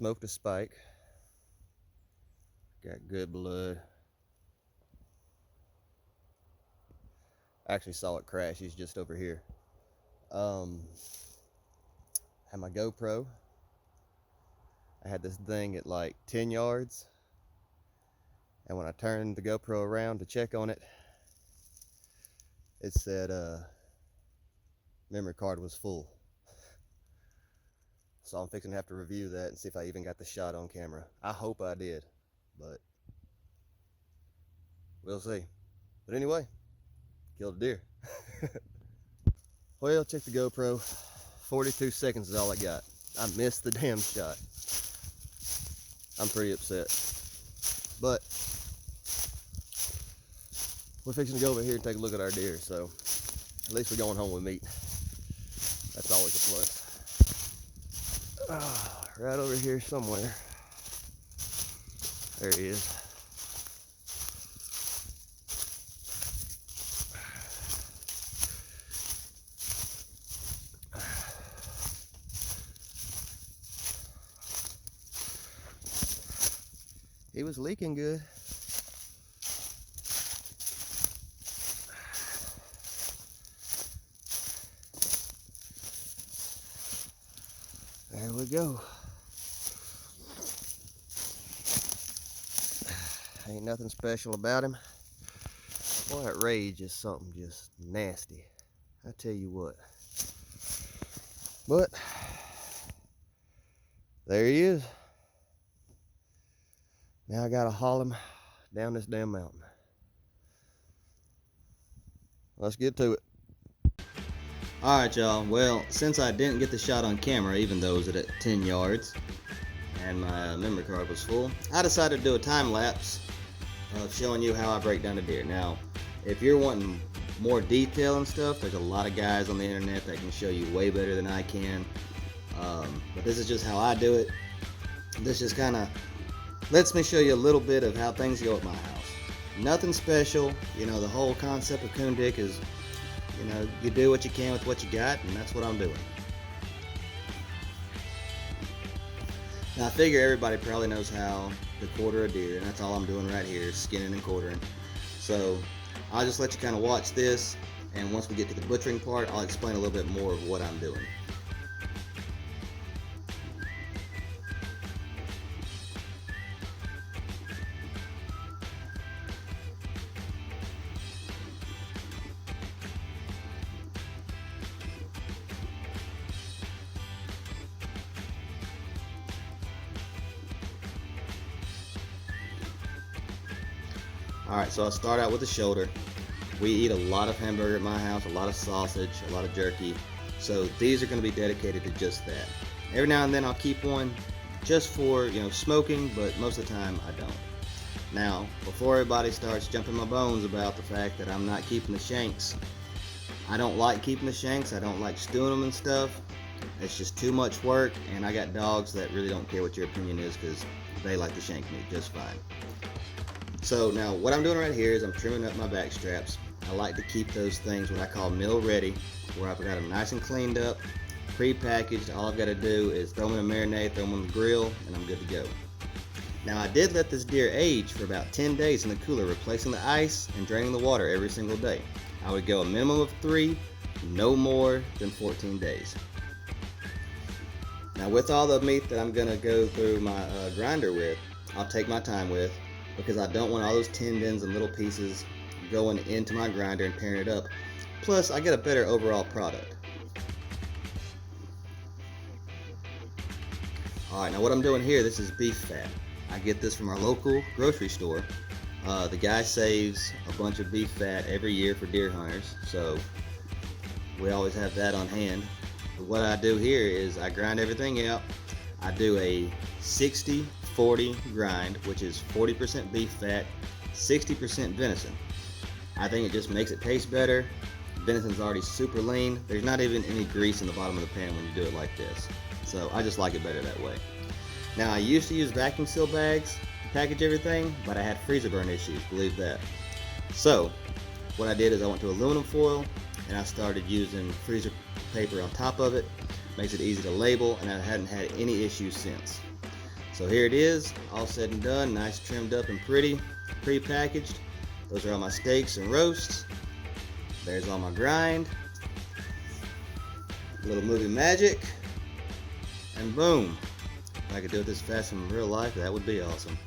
smoked a spike. Got good blood. Actually saw it crash. He's just over here. Had my GoPro. I had this thing at like 10 yards. And when I turned the GoPro around to check on it, it said memory card was full. So I'm fixing to have to review that and see if I even got the shot on camera. I hope I did, but we'll see. But anyway, killed a deer. Well, check the GoPro. 42 seconds is all I got. I missed the damn shot. I'm pretty upset. But we're fixing to go over here and take a look at our deer, so at least we're going home with meat. That's always a plus. Right over here somewhere. There he is. He was leaking good. There we go. Ain't nothing special about him. Boy, that rage is something just nasty. I tell you what. But there he is. Now I gotta haul him down this damn mountain. Let's get to it. Alright y'all, well, since I didn't get the shot on camera, even though it was at 10 yards, and my memory card was full, I decided to do a time lapse of showing you how I break down a deer. Now, if you're wanting more detail and stuff, there's a lot of guys on the internet that can show you way better than I can. But this is just how I do it. This just kind of lets me show you a little bit of how things go at my house. Nothing special. You know, the whole concept of coon dick is, you know, you do what you can with what you got, and that's what I'm doing. Now I figure everybody probably knows how to quarter a deer, and that's all I'm doing right here, skinning and quartering. So I'll just let you kind of watch this, and once we get to the butchering part, I'll explain a little bit more of what I'm doing. Alright, so I'll start out with the shoulder. We eat a lot of hamburger at my house, a lot of sausage, a lot of jerky. So these are going to be dedicated to just that. Every now and then I'll keep one just for, you know, smoking, but most of the time I don't. Now, before everybody starts jumping my bones about the fact that I'm not keeping the shanks, I don't like keeping the shanks. I don't like stewing them and stuff. It's just too much work, and I got dogs that really don't care what your opinion is because they like the shank meat just fine. So now what I'm doing right here is I'm trimming up my back straps. I like to keep those things what I call meal ready, where I've got them nice and cleaned up, pre-packaged. All I've got to do is throw them in a marinade, throw them on the grill, and I'm good to go. Now I did let this deer age for about 10 days in the cooler, replacing the ice and draining the water every single day. I would go a minimum of 3, no more than 14 days. Now with all the meat that I'm going to go through my grinder with, I'll take my time with, because I don't want all those tendons and little pieces going into my grinder and tearing it up. Plus, I get a better overall product. Alright, now what I'm doing here, this is beef fat. I get this from our local grocery store. The guy saves a bunch of beef fat every year for deer hunters, so we always have that on hand. But what I do here is I grind everything out. I do a 60-40 grind, which is 40% beef fat, 60% venison. I think it just makes it taste better. Venison's already super lean. There's not even any grease in the bottom of the pan when you do it like this. So I just like it better that way. Now I used to use vacuum seal bags to package everything, but I had freezer burn issues, believe that. So what I did is I went to aluminum foil and I started using freezer paper on top of it. Makes it easy to label, and I hadn't had any issues since. So here it is, all said and done, nice trimmed up and pretty, pre-packaged. Those are all my steaks and roasts. There's all my grind. A little movie magic. And boom. If I could do it this fast in real life, that would be awesome.